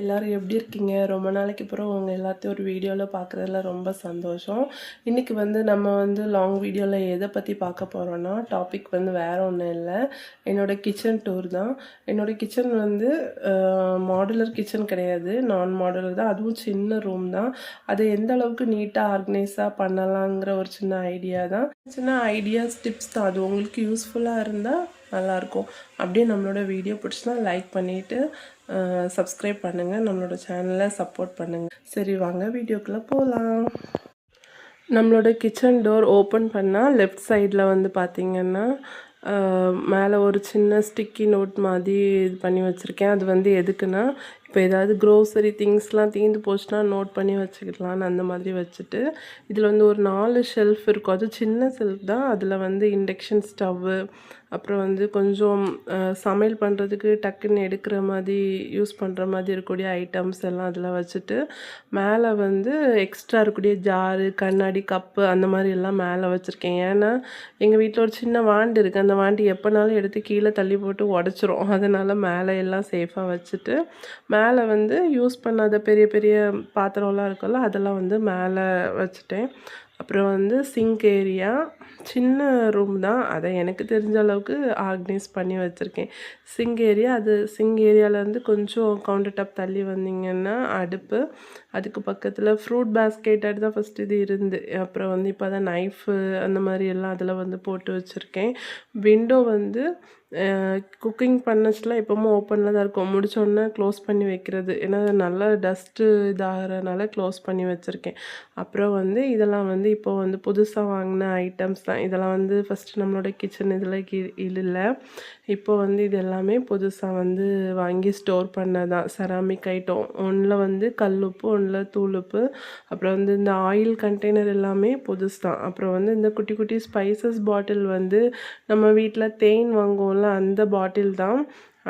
எல்லாரும் எப்படி இருக்கீங்க? ரொம்ப நாளைக்கு அப்புறம் உங்க எல்லாத்தையும் ஒரு வீடியோவில் பார்க்குறதுல ரொம்ப சந்தோஷம். இன்றைக்கி நம்ம லாங் வீடியோவில் எதை பற்றி பார்க்க போகிறோன்னா, டாபிக் வேறு ஒன்றும் இல்லை, என்னோடய கிச்சன் டூர் தான். என்னோடய கிச்சன் மாடுலர் கிச்சன் கிடையாது, நான் மாடுலர் தான். அதுவும் சின்ன ரூம் தான். அதை எந்த அளவுக்கு நீட்டாக ஆர்கனைஸாக பண்ணலாங்கிற ஒரு சின்ன ஐடியா தான். சின்ன ஐடியாஸ் டிப்ஸ் தான். அது உங்களுக்கு யூஸ்ஃபுல்லாக இருந்தால் நல்லாயிருக்கும். அப்படியே நம்மளோட வீடியோ பிடிச்சினா லைக் பண்ணிவிட்டு சப்ஸ்கிரைப் பண்ணுங்கள், நம்மளோட சேனலை சப்போர்ட் பண்ணுங்கள். சரி வாங்க வீடியோக்குள்ளே போகலாம். நம்மளோட கிச்சன் டோர் ஓப்பன் பண்ணால் லெஃப்ட் சைடில் பார்த்திங்கன்னா மேலே ஒரு சின்ன ஸ்டிக்கி நோட் மாதிரி இது பண்ணி வச்சுருக்கேன். அது எதுக்குன்னா, இப்போ ஏதாவது க்ரோசரி திங்ஸ்லாம் தீர்ந்து போச்சுன்னா நோட் பண்ணி வச்சுக்கலான்னு அந்த மாதிரி வச்சுட்டு, இதில் ஒரு 4 ஷெல்ஃப் இருக்கும். அது சின்ன ஷெல்ஃப் தான். அதில் இண்டக்ஷன் ஸ்டவ்வு, அப்புறம் கொஞ்சம் சமையல் பண்ணுறதுக்கு டக்குன்னு எடுக்கிற மாதிரி யூஸ் பண்ணுற மாதிரி இருக்கக்கூடிய ஐட்டம்ஸ் எல்லாம் அதில் வச்சுட்டு, மேலே எக்ஸ்ட்ரா இருக்கக்கூடிய ஜாரு, கண்ணாடி, கப்பு அந்த மாதிரி எல்லாம் மேலே வச்சுருக்கேன். ஏன்னா எங்கள் வீட்டில் ஒரு சின்ன வாண்டு இருக்குது. அந்த வாண்டு எப்போனாலும் எடுத்து கீழே தள்ளி போட்டு உடச்சிரும். அதனால் மேலே எல்லாம் சேஃபாக வச்சுட்டு, மேலே யூஸ் பண்ணாத பெரிய பெரிய பாத்திரம்லாம் இருக்குல்ல, அதெல்லாம் மேலே வச்சுட்டேன். அப்புறம் சிங்க் ஏரியா, சின்ன ரூம் தான், அதை எனக்கு தெரிஞ்ச அளவுக்கு ஆர்கனைஸ் பண்ணி வச்சுருக்கேன். சிங்க் ஏரியாவிலேருந்து கொஞ்சம் கவுண்டர் டாப் தள்ளி வந்தீங்கன்னா அடுப்பு, அதுக்கு பக்கத்தில் ஃப்ரூட் பேஸ்கெட் தான் ஃபஸ்ட்டு இது இருந்து, அப்புறம் இப்போ தான் நைஃபு அந்த மாதிரி எல்லாம் அதில் போட்டு வச்சுருக்கேன். விண்டோ குக்கிங் பண்ணச்சுலாம் எப்போவும் ஓப்பனில் தான் இருக்கும். முடித்தோடனே க்ளோஸ் பண்ணி வைக்கிறது, ஏன்னா நல்லா டஸ்ட்டு இதாகிறனால க்ளோஸ் பண்ணி வச்சுருக்கேன். அப்புறம் இதெல்லாம் இப்போ புதுசாக வாங்கின ஐட்டம்ஸ் தான். இதெல்லாம் ஃபஸ்ட்டு நம்மளோட கிச்சன் இதில் இல்லை. இப்போ இது எல்லாமே புதுசாக வாங்கி ஸ்டோர் பண்ணதான் செராமிக் ஐட்டம். ஒன்றில் கல்லுப்பு, ஒன்றில் தூளுப்பு, அப்புறம் இந்த ஆயில் கண்டெய்னர் எல்லாமே புதுசு தான். அப்புறம் இந்த குட்டி குட்டி ஸ்பைசஸ் பாட்டில் நம்ம வீட்டில் தேன் வாங்குவோம்ல, அந்த பாட்டில் தான்.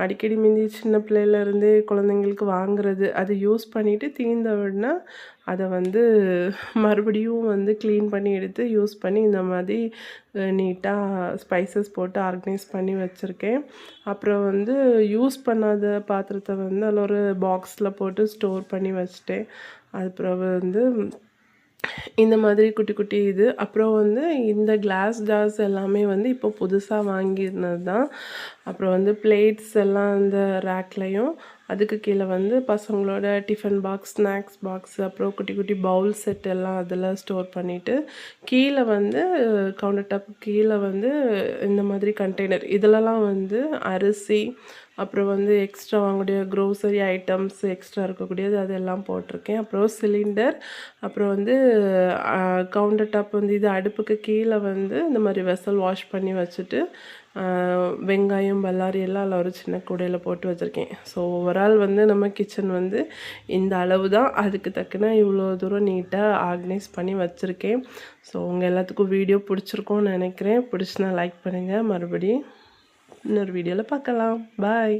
அடிக்கடி மிந்தி சின்ன பிள்ளையிலேருந்தே குழந்தைங்களுக்கு வாங்குறது. அது யூஸ் பண்ணிவிட்டு தீர்ந்த உடனே அதை மறுபடியும் க்ளீன் பண்ணி எடுத்து யூஸ் பண்ணி இந்த மாதிரி நீட்டாக ஸ்பைசஸ் போட்டு ஆர்கனைஸ் பண்ணி வச்சுருக்கேன். அப்புறம் யூஸ் பண்ணாத பாத்திரத்தை அதில் ஒரு பாக்ஸில் போட்டு ஸ்டோர் பண்ணி வச்சுட்டேன். அப்புறம் இந்த மாதிரி குட்டி குட்டி இது. அப்புறம் இந்த கிளாஸ் ஜார்ஸ் எல்லாமே இப்போ புதுசாக வாங்கியிருந்தது தான். அப்புறம் பிளேட்ஸ் எல்லாம் இந்த ரேக்லையும், அதுக்கு கீழே பசங்களோட டிஃபன் பாக்ஸ், ஸ்நாக்ஸ் பாக்ஸ், அப்புறம் குட்டி குட்டி பவுல் செட் எல்லாம் அதில் ஸ்டோர் பண்ணிவிட்டு, கீழே கவுண்டர் டாப் கீழே இந்த மாதிரி கண்டெய்னர், இதிலலாம் அரிசி, அப்புறம் எக்ஸ்ட்ரா வாங்கக்கூடிய க்ரோசரி ஐட்டம்ஸ் எக்ஸ்ட்ரா இருக்கக்கூடியது அதெல்லாம் போட்டிருக்கேன். அப்புறம் சிலிண்டர், அப்புறம் கவுண்டர் டாப் இது அடுப்புக்கு கீழே இந்த மாதிரி வெசல் வாஷ் பண்ணி வச்சுட்டு, வெங்காயம், பல்லாரி எல்லாம் அதில் ஒரு சின்ன கூடையில் போட்டு வச்சுருக்கேன். ஸோ ஓவரால் நம்ம கிச்சன் இந்த அளவு தான். அதுக்கு தக்கன இவ்வளோ தூரம் நீட்டாக ஆர்கனைஸ் பண்ணி வச்சுருக்கேன். ஸோ உங்கள் எல்லாத்துக்கும் வீடியோ பிடிச்சிருக்கோன்னு நினைக்கிறேன். பிடிச்சினா லைக் பண்ணுங்கள். மறுபடியும் இன்னொரு வீடியோவில் பார்க்கலாம். பாய்.